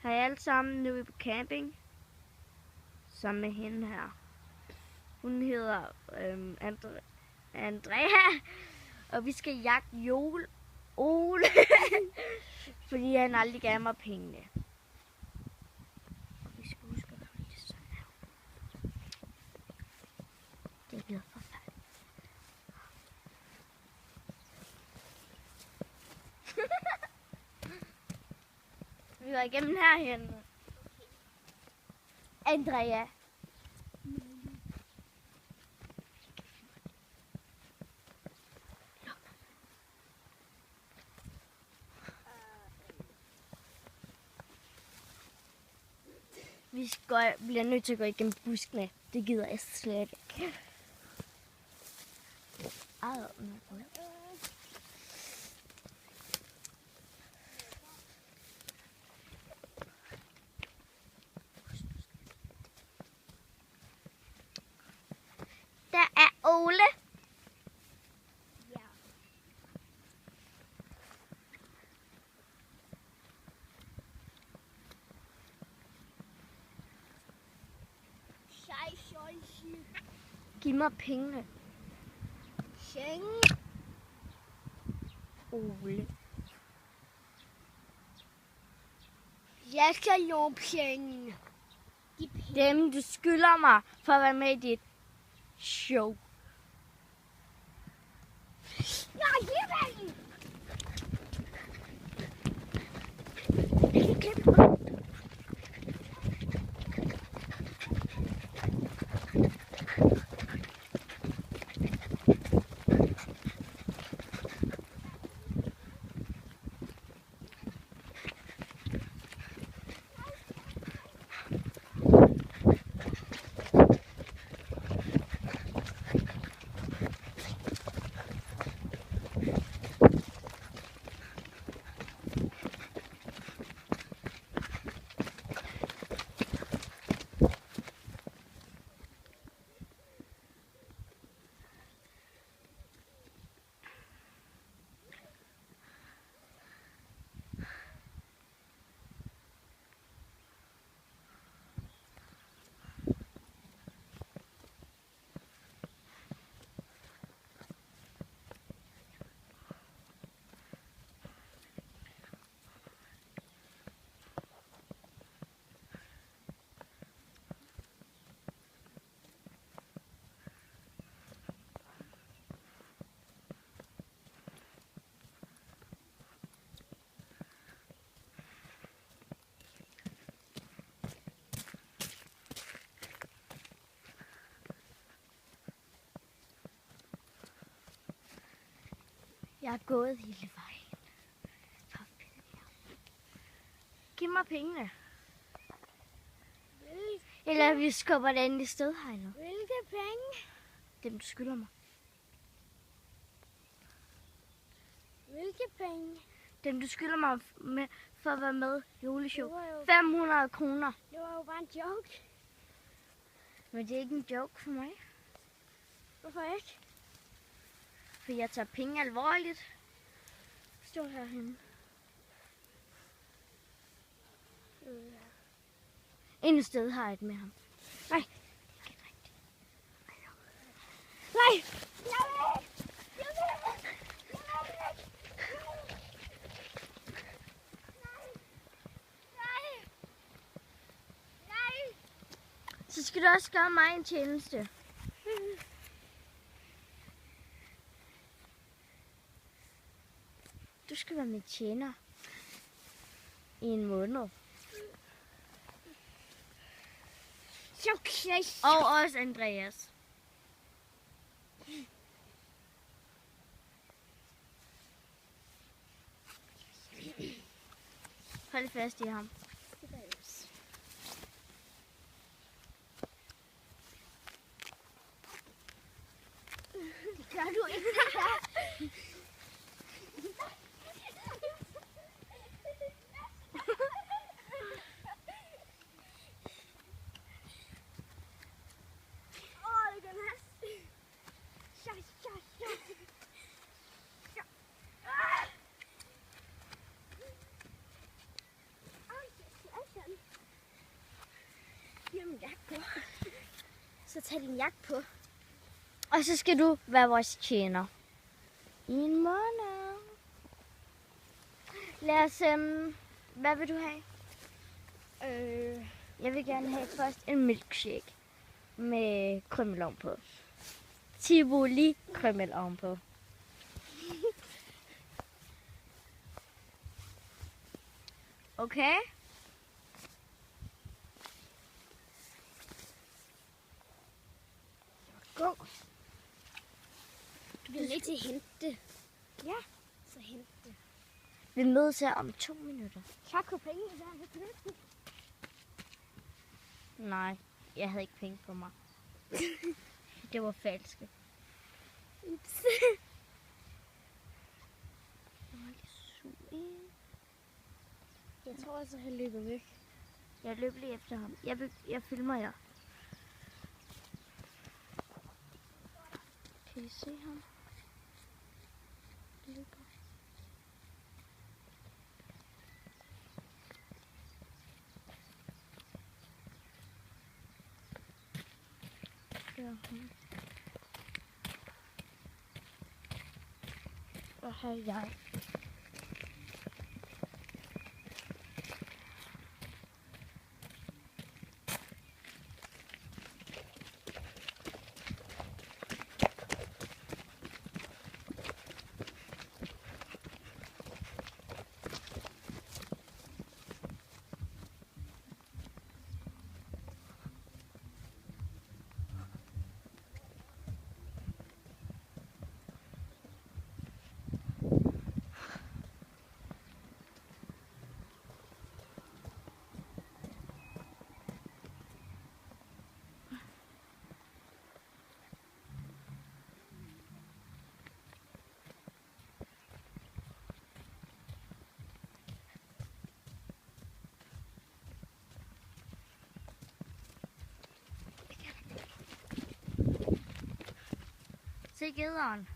Hej alle sammen, nu er vi på camping. Sammen med hende her. Hun hedder Andrea. Og vi skal jagte Ole. Fordi han aldrig gav mig pengene. Og vi skal huske at holde det sådan her. Det bliver forfærdeligt. Vi går igennem herhen. Andrea. Vi bliver nødt til at gå igennem buskene. Det gider jeg slet ikke. Der er Ole. Ja. Giv mig pengene. Ole. Jeg skal låne penge. Dem du skylder mig for at være med i dit show. Nej, giv mig. Jeg har gået hele vejen. Giv mig pengene. Eller vi skubber det ind i sted her nu. Hvilke penge? Dem du skylder mig. Hvilke penge? Dem du skylder mig med, for at være med i juleshow. 500 kroner. Det var jo bare en joke. Men det er ikke en joke for mig. Hvorfor ikke? For jeg tager penge alvorligt. Stå herhenne. Endnu sted har jeg et med ham. Nej. Nej! Så skal du også gøre mig en tjeneste. Du skal være min tjener i en måned. Okay. Og også Andreas. Hold fast i ham. Det gør du ikke. Så tag din jakke på. Og så skal du være vores tjener. I en måned. Lad os, hvad vil du have? Jeg vil gerne have først en milkshake med krymmel ovenpå. Tivoli krymmel ovenpå. Okay? Gå. Du bliver nødt til at hente det. Ja. Så hent det. Vi mødes her om 2 minutter. Tak for penge, der er Nej, jeg havde ikke penge på mig. Det var falske. Ups. Jeg tror også, at han løber væk. Jeg løb lige efter ham. Jeg filmer jer. Kan I se ham? Løber. Det er ham. Og her er jeg. Se gederen.